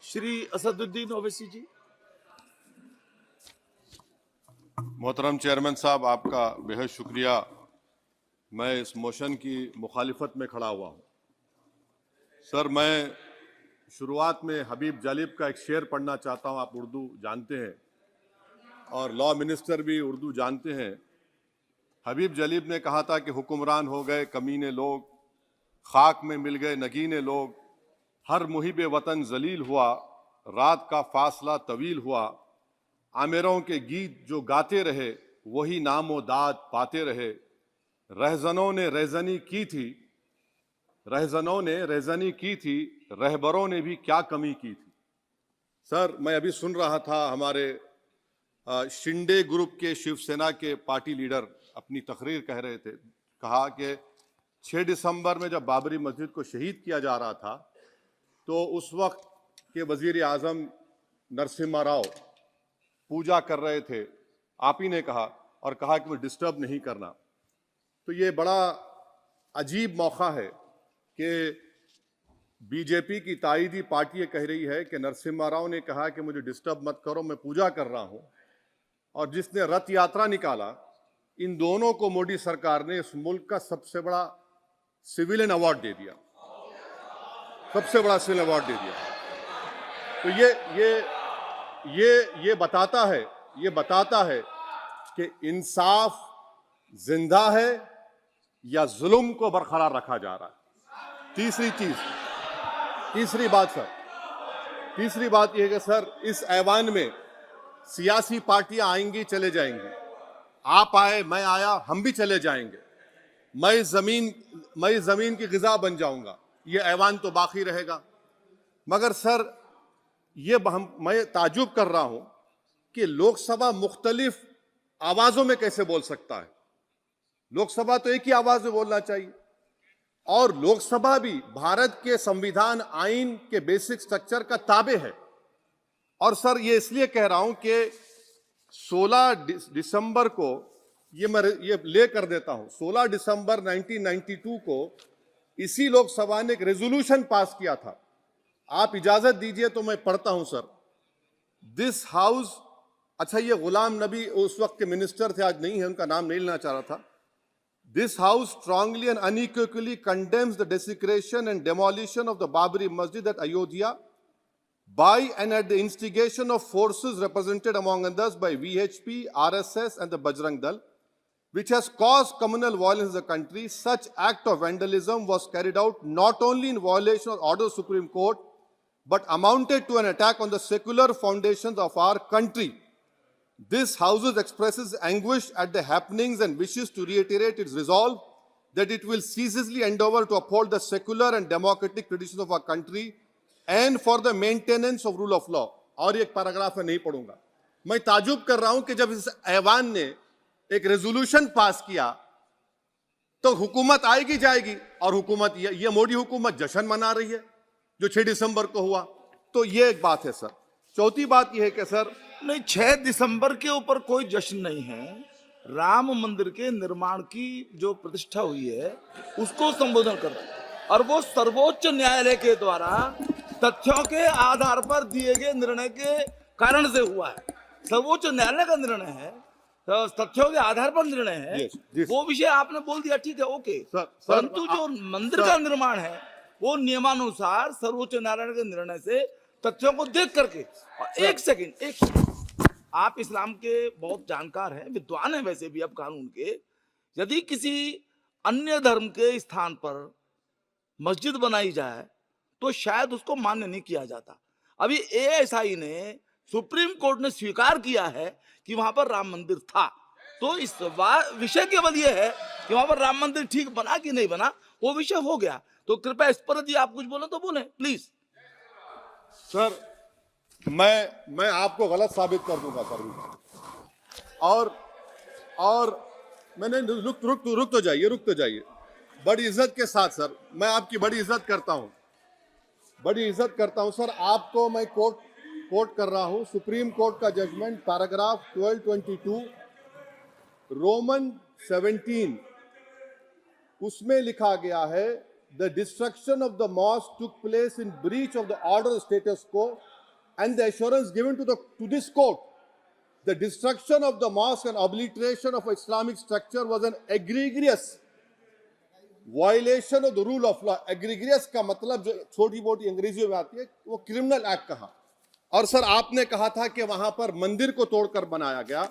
श्री असदुद्दीन ओवैसी जी। मोहतरम चेयरमैन साहब, आपका बेहद शुक्रिया। मैं इस मोशन की मुखालिफत में खड़ा हुआ हूँ। सर, मैं शुरुआत में हबीब जालिब का एक शेर पढ़ना चाहता हूँ। आप उर्दू जानते हैं और लॉ मिनिस्टर भी उर्दू जानते हैं। हबीब जालिब ने कहा था कि हुक्मरान हो गए कमीने लोग, खाक में मिल गए नगीने लोग, हर मुहिब वतन जलील हुआ, रात का फासला तवील हुआ, आमिरों के गीत जो गाते रहे वही नामो दाद पाते रहे, रहजनों ने रेजनी की थी, रहजनों ने रेजनी की थी, रहबरों ने भी क्या कमी की थी। सर, मैं अभी सुन रहा था हमारे शिंदे ग्रुप के शिवसेना के पार्टी लीडर अपनी तकरीर कह रहे थे। कहा कि 6 दिसंबर में जब बाबरी मस्जिद को शहीद किया जा रहा था तो उस वक्त के वजीर आजम नरसिम्हा राव पूजा कर रहे थे, आप ही ने कहा, और कहा कि मैं डिस्टर्ब नहीं करना। तो ये बड़ा अजीब मौका है कि बीजेपी की ताईदी पार्टी ये कह रही है कि नरसिम्हा राव ने कहा कि मुझे डिस्टर्ब मत करो, मैं पूजा कर रहा हूं, और जिसने रथ यात्रा निकाला, इन दोनों को मोदी सरकार ने इस मुल्क का सबसे बड़ा सिविलियन अवार्ड दे दिया, सबसे बड़ा सिविलियन अवार्ड दे दिया। तो ये बताता है कि इंसाफ जिंदा है या जुल्म को बरकरार रखा जा रहा है। तीसरी बात यह है कि सर, इस ऐवान में सियासी पार्टियां आएंगी चले जाएंगी, आप आए मैं आया हम भी चले जाएंगे, मैं जमीन की गिजा बन जाऊंगा, ये ऐवान तो बाकी रहेगा। मगर सर, मैं ताजुब कर रहा हूं कि लोकसभा मुख्तलिफ आवाजों में कैसे बोल सकता है। लोकसभा तो एक ही आवाज में बोलना चाहिए, और लोकसभा भी भारत के संविधान आइन के बेसिक स्ट्रक्चर का ताबे है। और सर, ये इसलिए कह रहा हूं कि 16 दिसंबर को ये ले कर देता हूं, 16 दिसंबर 1992 को इसी लोकसभा ने एक रेजोल्यूशन पास किया था। आप इजाजत दीजिए तो मैं पढ़ता हूं सर। दिस हाउस, अच्छा, ये गुलाम नबी उस वक्त के मिनिस्टर थे, आज नहीं है, उनका नाम नहीं लेना चाह रहा था। This house strongly and unequivocally condemns the desecration and demolition of the Babri Masjid at Ayodhya by and at the instigation of forces represented among others by VHP, RSS and the Bajrang Dal, which has caused communal violence in the country. Such act of vandalism was carried out not only in violation of order of the Supreme Court, but amounted to an attack on the secular foundations of our country. This House expresses anguish at the happenings and wishes to reiterate its resolve that it will ceaselessly endeavor to uphold the secular and democratic traditions of our country and for the maintenance of rule of law. और एक paragraph में नहीं पढ़ूंगा। मैं ताजुब कर रहा हूं कि जब इस ऐवान ने एक रेजोल्यूशन पास किया तो हुकूमत आएगी जाएगी, और हुकूमत ये मोदी हुकूमत जश्न मना रही है जो 6 दिसंबर को हुआ। तो ये एक बात है सर। चौथी बात यह है कि सर, नहीं, 6 दिसंबर के ऊपर कोई जश्न नहीं है। राम मंदिर के निर्माण की जो प्रतिष्ठा हुई है उसको संबोधन कर रहा है, और वो सर्वोच्च न्यायालय के द्वारा तथ्यों के आधार पर दिए गए निर्णय के कारण से हुआ है। सर्वोच्च न्यायालय का निर्णय है, तो तथ्यों के आधार पर निर्णय है। वो विषय आपने बोल दिया, ठीक है, ओके। परंतु जो मंदिर का निर्माण है वो नियमानुसार सर्वोच्च न्यायालय के निर्णय से तथ्यों को देख करके। एक सेकंड, आप इस्लाम के बहुत जानकार हैं, विद्वान हैं वैसे भी, अब कानून के, यदि किसी अन्य धर्म के स्थान पर मस्जिद बनाई जाए तो शायद उसको मान्य नहीं किया जाता। अभी एएसआई ने, सुप्रीम कोर्ट ने स्वीकार किया है कि वहां पर राम मंदिर था। तो इस विषय केवल यह है कि वहां पर राम मंदिर ठीक बना कि नहीं बना, वो विषय हो गया। तो कृपया इस पर यदि आप कुछ बोले तो बोले प्लीज। सर, मैं आपको गलत साबित कर दूंगा सर। और मैंने रुक तो जाइए बड़ी इज्जत के साथ सर, मैं आपकी बड़ी इज्जत करता हूं सर। आपको मैं कोट कर रहा हूं सुप्रीम कोर्ट का जजमेंट, पैराग्राफ 1222 रोमन 17, उसमें लिखा गया है the destruction of the mosque took place in breach of the order status quo and the assurance given to this court. The destruction of the mosque and obliteration of Islamic structure was an egregious violation of the rule of law. Egregious का मतलब जो छोटी मोटी अंग्रेजियों में आती है वो criminal act कहा। और सर आपने कहा था कि वहां पर मंदिर को तोड़कर बनाया गया।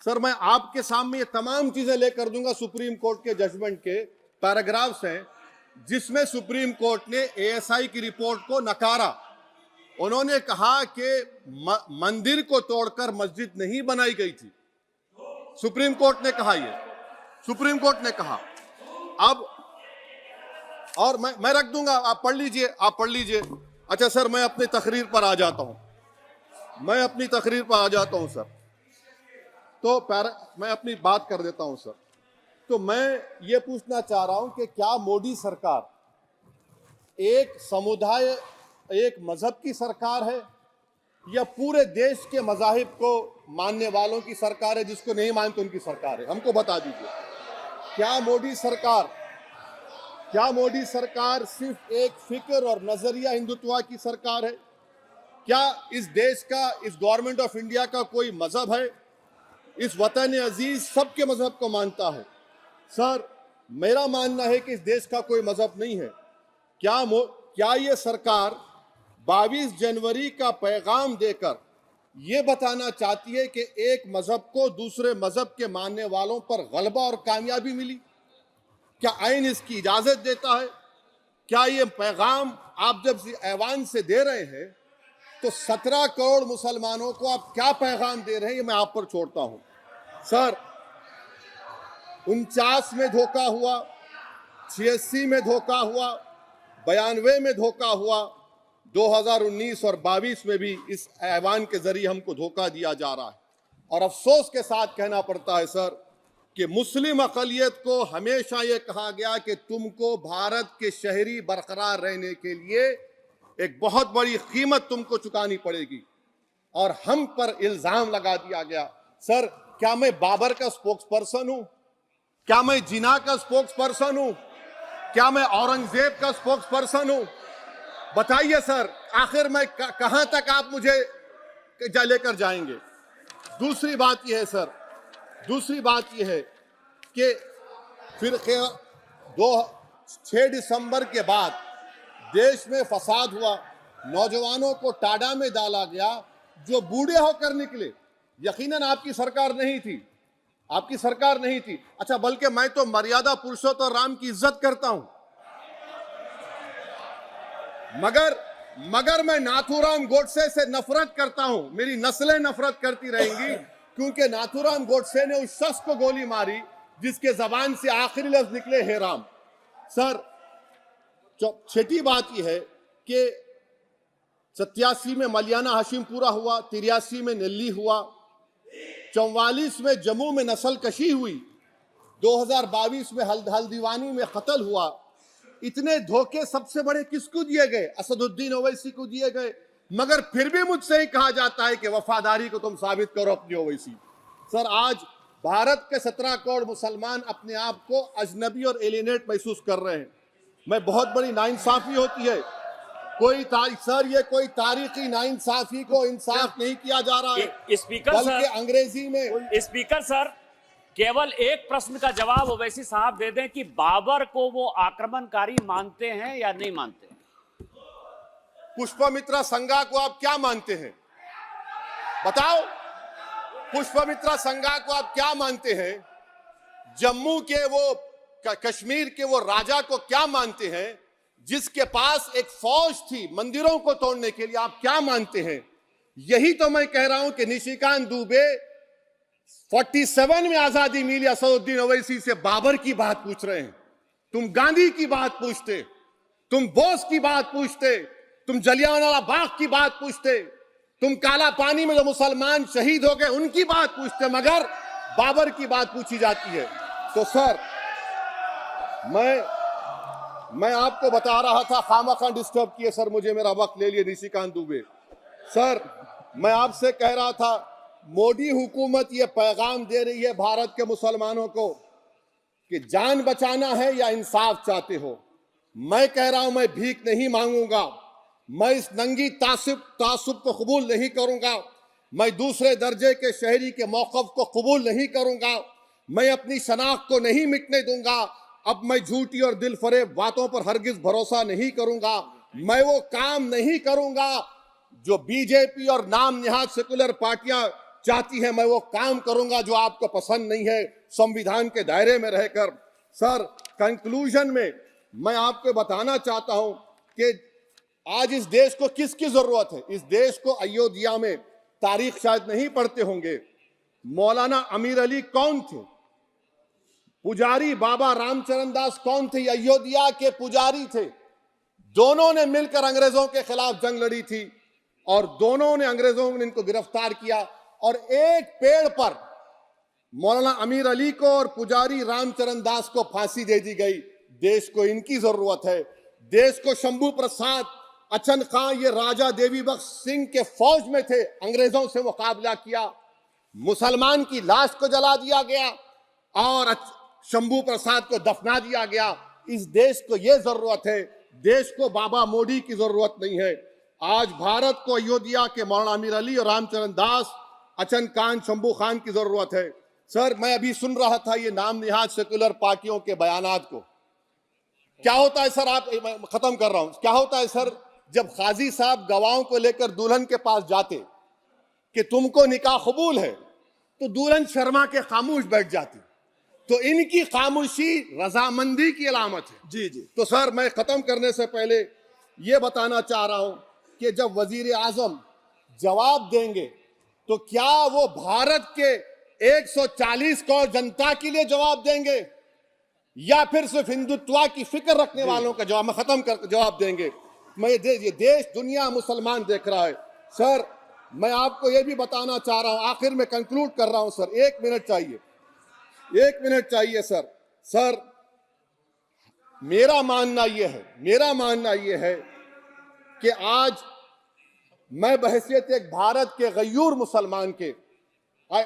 सर मैं आपके सामने ये तमाम चीजें लेकर दूंगा, सुप्रीम कोर्ट के जजमेंट के पैराग्राफ्स हैं जिसमें सुप्रीम कोर्ट ने एएसआई की रिपोर्ट को नकारा। उन्होंने कहा कि मंदिर को तोड़कर मस्जिद नहीं बनाई गई थी। सुप्रीम कोर्ट ने कहा, ये सुप्रीम कोर्ट ने कहा। अब और मैं रख दूंगा, आप पढ़ लीजिए, आप पढ़ लीजिए। अच्छा सर मैं अपनी तकरीर पर आ जाता हूं, मैं अपनी तकरीर पर आ जाता हूं सर। तो मैं अपनी बात कर देता हूं सर। तो मैं ये पूछना चाह रहा हूं कि क्या मोदी सरकार एक समुदाय, एक मजहब की सरकार है या पूरे देश के मजाहिब को मानने वालों की सरकार है? जिसको नहीं मानते उनकी सरकार है, हमको बता दीजिए। क्या मोदी सरकार सिर्फ एक फिक्र और नजरिया हिंदुत्व की सरकार है? क्या इस देश का, इस गवर्नमेंट ऑफ इंडिया का कोई मजहब है? इस वतन अजीज सबके मजहब को मानता है। सर मेरा मानना है कि इस देश का कोई मजहब नहीं है। क्या ये सरकार 22 जनवरी का पैगाम देकर ये बताना चाहती है कि एक मजहब को दूसरे मजहब के मानने वालों पर गलबा और कामयाबी मिली? क्या आइन इसकी इजाजत देता है? क्या ये पैगाम आप जब ऐवान से दे रहे हैं तो 17 करोड़ मुसलमानों को आप क्या पैगाम दे रहे हैं, ये मैं आप पर छोड़ता हूं। सर 49 में धोखा हुआ, 86 में धोखा हुआ, 92 में धोखा हुआ, 2019 और 22 में भी इस ऐवान के जरिए हमको धोखा दिया जा रहा है। और अफसोस के साथ कहना पड़ता है सर कि मुस्लिम अक़लियत को हमेशा ये कहा गया कि तुमको भारत के शहरी बरकरार रहने के लिए एक बहुत बड़ी कीमत तुमको चुकानी पड़ेगी, और हम पर इल्जाम लगा दिया गया। सर क्या मैं बाबर का स्पोक्स पर्सन हूं? क्या मैं जिना का स्पोक्स पर्सन हूं? क्या मैं औरंगजेब का स्पोक्स पर्सन हूं? बताइए सर, आखिर मैं कहां तक आप मुझे लेकर जाएंगे? दूसरी बात यह है सर, दूसरी बात यह है कि फिर 6 दिसंबर के बाद देश में फसाद हुआ, नौजवानों को टाडा में डाला गया जो बूढ़े होकर निकले। यकीनन आपकी सरकार नहीं थी, आपकी सरकार नहीं थी। अच्छा बल्कि मैं तो मर्यादा पुरुषोत्तम राम की इज्जत करता हूं, मगर मैं नाथूराम गोडसे से नफरत करता हूं। मेरी नस्लें नफरत करती रहेंगी क्योंकि नाथूराम गोडसे ने उस शख्स को गोली मारी जिसके जबान से आखिरी लफ्ज निकले हे राम। सर छठी बात यह है कि 87 में मलियाना हाशिमपुरा हुआ, 83 में नेल्ली हुआ, 44 में जम्मू में नस्ल कशी हुई, 2022 में हल्दीवानी में कत्ल हुआ। इतने धोखे सबसे बड़े किसको दिए गए? असदुद्दीन ओवैसी को दिए गए। मगर फिर भी मुझसे ही कहा जाता है कि वफादारी को तुम साबित करो अपनी ओवैसी। सर आज भारत के 17 करोड़ मुसलमान अपने आप को अजनबी और एलिनेट महसूस कर रहे हैं। मैं बहुत बड़ी नाइंसाफी होती है, सर ये कोई तारीखी नाइंसाफी को इंसाफ नहीं किया जा रहा है। स्पीकर बल्कि सर, अंग्रेजी में स्पीकर सर केवल एक प्रश्न का जवाब ओवैसी साहब दे दें कि बाबर को वो आक्रमणकारी मानते हैं या नहीं मानते? पुष्पमित्रा संघा को आप क्या मानते हैं? बताओ, पुष्पमित्रा संघा को आप क्या मानते हैं? जम्मू के वो कश्मीर के वो राजा को क्या मानते हैं जिसके पास एक फौज थी मंदिरों को तोड़ने के लिए? आप क्या मानते हैं? यही तो मैं कह रहा हूं कि निशिकांत दुबे 47 में आजादी मिली, असदुद्दीन ओवैसी से बाबर की बात पूछ रहे हैं। तुम गांधी की बात पूछते, तुम बोस की बात पूछते, तुम जलियांवाला बाग की बात पूछते, तुम काला पानी में जो मुसलमान शहीद हो गए उनकी बात पूछते, मगर बाबर की बात पूछी जाती है। तो सर मैं आपको बता रहा था, खामखा डिस्टर्ब किए सर, मुझे मेरा वक्त ले लिए निशिकांत दुबे। सर मैं आपसे कह रहा था, मोदी हुकूमत ये पैगाम दे रही है भारत के मुसलमानों को कि जान बचाना है या इंसाफ चाहते हो। मैं कह रहा हूं, मैं भीख नहीं मांगूंगा, मैं इस नंगी तासुब को कबूल नहीं करूंगा, मैं दूसरे दर्जे के शहरी के मौक़िफ़ को कबूल नहीं करूंगा, मैं अपनी शनाख्त को नहीं मिटने दूंगा। अब मैं झूठी और दिल फरेब बातों पर हरगिज भरोसा नहीं करूंगा। मैं वो काम नहीं करूंगा जो बीजेपी और नाम निहाद सेकुलर पार्टियां चाहती हैं। मैं वो काम करूंगा जो आपको पसंद नहीं है, संविधान के दायरे में रहकर। सर, कंक्लूजन में मैं आपको बताना चाहता हूं कि आज इस देश को किसकी जरूरत है। इस देश को अयोध्या में, तारीख शायद नहीं पढ़ते होंगे, मौलाना अमीर अली कौन थे, पुजारी बाबा रामचरण दास कौन थे, अयोध्या के पुजारी थे। दोनों ने मिलकर अंग्रेजों के खिलाफ जंग लड़ी थी और दोनों ने, अंग्रेजों ने इनको गिरफ्तार किया और एक पेड़ पर मौलाना अमीर अली को और पुजारी रामचरण दास को फांसी दे दी गई। देश को इनकी जरूरत है। देश को शंभू प्रसाद, अचन खां, ये राजा देवी बख्श सिंह के फौज में थे, अंग्रेजों से मुकाबला किया, मुसलमान की लाश को जला दिया गया और शंभू प्रसाद को दफना दिया गया। इस देश को यह जरूरत है, देश को बाबा मोदी की जरूरत नहीं है। आज भारत को अयोध्या के मौलाना अमीर अली और रामचरण दास, अचन खान, शंभू खान की जरूरत है। सर, मैं अभी सुन रहा था ये नाम निहाद सेकुलर पार्टियों के बयानात को। क्या होता है सर, मैं खत्म कर रहा हूं, क्या होता है सर, जब काजी साहब गवाहों को लेकर दुल्हन के पास जाते कि तुमको निकाह कबूल है, तो दुल्हन शर्मा के खामोश बैठ जाती। तो इनकी खामोशी रजामंदी की अलामत है। जी जी। तो सर, मैं खत्म करने से पहले यह बताना चाह रहा हूं कि जब वजीर आजम जवाब देंगे तो क्या वो भारत के 140 करोड़ जनता के लिए जवाब देंगे या फिर सिर्फ हिंदुत्व की फिक्र रखने वालों का जवाब, मैं खत्म कर जवाब देंगे। मैं ये देश, दुनिया, मुसलमान देख रहा है। सर, मैं आपको यह भी बताना चाह रहा हूं, आखिर में कंक्लूड कर रहा हूं सर, 1 मिनट चाहिए, 1 मिनट चाहिए सर। सर, मेरा मानना यह है कि आज मैं बहैसियत एक भारत के गयूर मुसलमान के,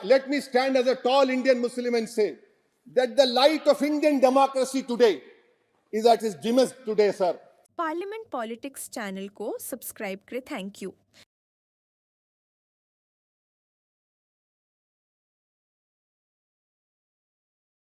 let me stand as a tall Indian Muslim and say that the light of Indian democracy today is at its dimmest today, sir. Parliament politics channel को सब्सक्राइब करें। Thank you.